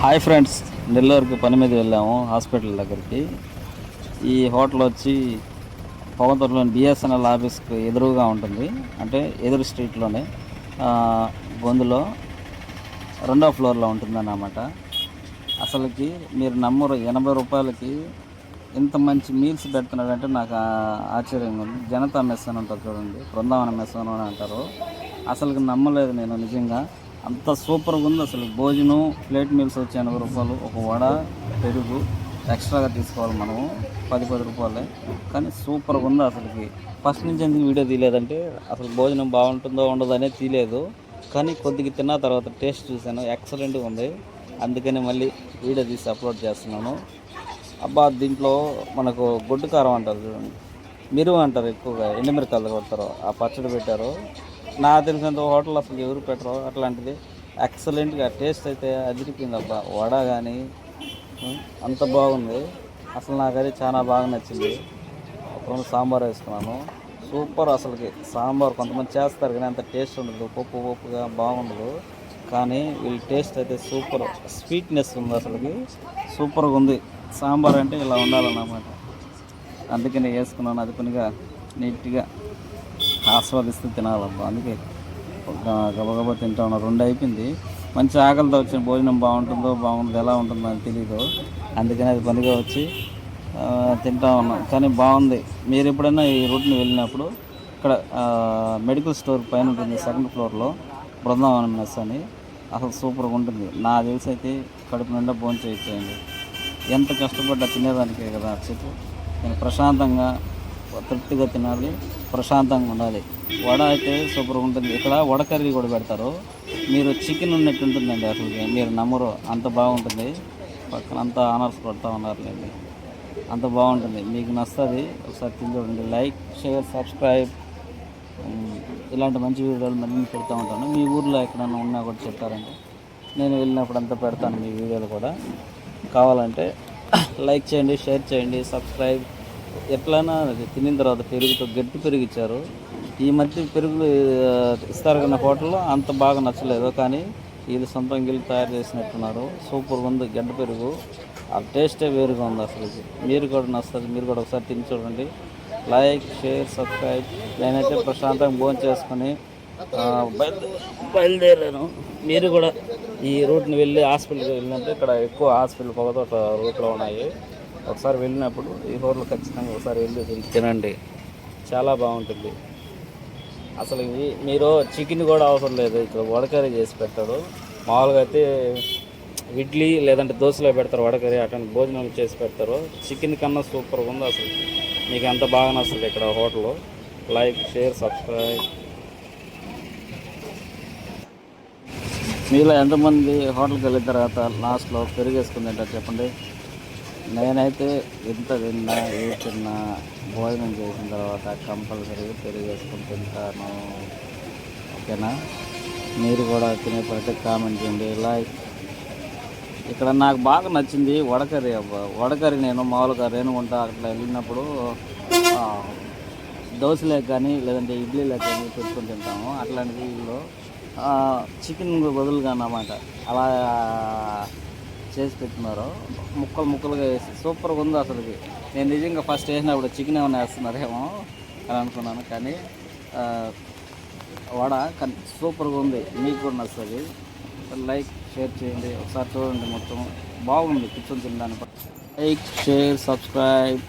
Hi friends, నెల్లూరుకి పని మీద వెళ్ళాము హాస్పిటల్ దగ్గరికి. ఈ హోటల్ వచ్చి పొగతూరులోని బిఎస్ఎన్ఎల్ ఆఫీస్కి ఎదురుగా ఉంటుంది. అంటే ఎదురు స్ట్రీట్లోనే గొంతులో రెండో ఫ్లోర్లో ఉంటుందన్నమాట. అసలుకి మీరు నమ్మరు, 80 రూపాయలకి ఇంత మంచి మీల్స్ పెడుతున్నాడంటే నాకు ఆశ్చర్యంగా ఉంది. జనతా మెస్ అని ఉంటుంది చూడండి, బృందావన మెస్ అని అంటారు. అసలుకి నమ్మలేదు నేను నిజంగా. అంత సూపర్గా ఉంది అసలు. భోజనం ప్లేట్ మీల్స్ వచ్చి 80 రూపాయలు, ఒక వడ పెరుగు ఎక్స్ట్రాగా తీసుకోవాలి మనము, 10 రూపాయలే. కానీ సూపర్గా ఉంది అసలుకి. ఫస్ట్ నుంచి ఎందుకు వీడియో తీయలేదంటే అసలు భోజనం బాగుంటుందో ఉండదో అనేది తీయలేదు. కానీ కొద్దిగా తిన్న తర్వాత టేస్ట్ చూశాను, ఎక్సలెంట్గా ఉంది. అందుకని మళ్ళీ వీడియో తీసి అప్లోడ్ చేస్తున్నాను. అబ్బా, దీంట్లో మనకు గొడ్డు కారం అంటారు చూడండి, మిరువు అంటారు, ఎక్కువగా ఎండుమిరకాయలు కొడతారు, ఆ పచ్చడి పెట్టారు. నాకు తెలిసినంత హోటల్ అసలు ఎవరు పెట్టరు అట్లాంటిది. ఎక్సలెంట్గా టేస్ట్ అయితే అదిరిపోయింది. అబ్బా, వడ కానీ అంత బాగుంది అసలు. నాకైతే చాలా బాగా నచ్చింది. అప్పుడు సాంబార్ వేసుకున్నాను, సూపర్ అసలుకి. సాంబార్ కొంతమంది చేస్తారు కానీ అంత టేస్ట్ ఉండదు, పప్పుగా బాగుండదు. కానీ వీళ్ళ టేస్ట్ అయితే సూపర్, స్వీట్నెస్ ఉంది అసలుకి, సూపర్గా ఉంది. సాంబార్ అంటే ఇలా ఉండాలన్నమాట. అందుకని వేసుకున్నాను, అది పనిగా నీట్గా ఆస్వాదిస్తూ తినాలబ్బా. అందుకే గబగబా తింటా ఉన్నా. 2 అయిపోయింది. మంచి ఆకలితో వచ్చిన భోజనం బాగుంటుందో ఎలా ఉంటుందో అని తెలీదు. అందుకని అది పనిగా వచ్చి తింటా ఉన్నాం. కానీ బాగుంది. మీరు ఎప్పుడైనా ఈ రూట్ని వెళ్ళినప్పుడు ఇక్కడ మెడికల్ స్టోర్ పైన ఉంటుంది, 2nd ఫ్లోర్లో బృందావనం మెస్ అని. అసలు సూపర్గా ఉంటుంది. నా తెలిసి అయితే కడుపు నిండా భోజనం చేయించేయండి. ఎంత కష్టపడ్డా తినేదానికే కదా చెప్పు. నేను ప్రశాంతంగా తృప్తిగా తినాలి, ప్రశాంతంగా ఉండాలి. వడ అయితే సూపర్గా ఉంటుంది. ఇక్కడ వడ కర్రీ కూడా పెడతారు. మీరు చికెన్ ఉన్నట్టు ఉంటుందండి అసలు, మీరు నమ్మరు, అంత బాగుంటుంది. పక్కన అంతా ఆనర్స్ కొడతా ఉన్నారులేండి, అంత బాగుంటుంది. మీకు నచ్చుతుంది, ఒకసారి తిని చూడండి. Like, share, subscribe. ఇలాంటి మంచి వీడియోలు మళ్ళీ పెడతా ఉంటాను. మీ ఊర్లో ఎక్కడైనా ఉన్నా కూడా చెప్తారంటే నేను వెళ్ళినప్పుడు అంతా పెడతాను మీ వీడియోలు కూడా. కావాలంటే లైక్ చేయండి, షేర్ చేయండి, సబ్స్క్రైబ్. ఎట్లయినా తినిన తర్వాత పెరుగుతో గట్టి పెరుగు ఇచ్చారు. ఈ మధ్య పెరుగులు ఇస్తారు కదా హోటల్లో, అంత బాగా నచ్చలేదు. కానీ వీళ్ళు సొంతంగా గిల్లు తయారు చేసినట్టున్నారు. సూపర్గా ఉంది గడ్డ పెరుగు. ఆ టేస్టే వేరుగా ఉంది అసలు. మీరు కూడా నచ్చుతుంది, మీరు కూడా ఒకసారి తిని చూడండి. Like, share, subscribe. నేనైతే ప్రశాంతంగా భోజనం చేసుకొని బయలుదేరాను. మీరు కూడా ఈ రూట్ని వెళ్ళి హాస్పిటల్కి వెళ్ళినప్పుడు, ఇక్కడ ఎక్కువ హాస్పిటల్ పొగతోట రూట్లో ఉన్నాయి. ఒకసారి వెళ్ళినప్పుడు ఈ హోటల్ ఖచ్చితంగా ఒకసారి వెళ్ళి తినండి, చాలా బాగుంటుంది. అసలు మీరు చికెన్ కూడా అవసరం లేదు, ఇక్కడ వడకర్రీ చేసి పెడతాడు. మామూలుగా అయితే ఇడ్లీ లేదంటే దోశలో పెడతారు వడకర్రీ, అటువంటి భోజనం చేసి పెడతారు. చికెన్ కన్నా సూపర్గా ఉంది అసలు. మీకు ఎంత బాగా నచ్చుతుంది ఇక్కడ హోటల్లో. Like, share, subscribe. మీలో ఎంతమంది హోటల్కి వెళ్ళిన తర్వాత లాస్ట్లో పెరిగేసుకుని తింటారు చెప్పండి. నేనైతే ఎంత తిన్నా, తిన్నా భోజనం చేసిన తర్వాత కంపల్సరీ పెరిగేసుకుని తింటాను. ఓకేనా? మీరు కూడా తినేటైతే కామెంట్ చేయండి. లైక్. ఇక్కడ నాకు బాగా నచ్చింది వడకర్రీ. అబ్బా, వడకర్రీ నేను మామూలుగా రేణుగుంట అట్లా వెళ్ళినప్పుడు దోశలే కానీ లేదంటే ఇడ్లీలే కానీ పెట్టుకొని తింటాము. అట్లాంటి వీళ్ళు చికెన్ బదులుగా అన్నమాట అలా చేసి పెట్టినారు, ముక్కలుగా వేసి సూపర్గా ఉంది అసలుకి. నేను నిజంగా ఫస్ట్ వేసినప్పుడు చికెన్ ఏమైనా వేస్తున్నారేమో అని అనుకున్నాను. కానీ వడ సూపర్గా ఉంది. మీకు కూడా నచ్చుతుంది. లైక్, షేర్ చేయండి, ఒకసారి చూడండి. మొత్తం బాగుంది కూర్చొని తినడానికి. Like, share, subscribe.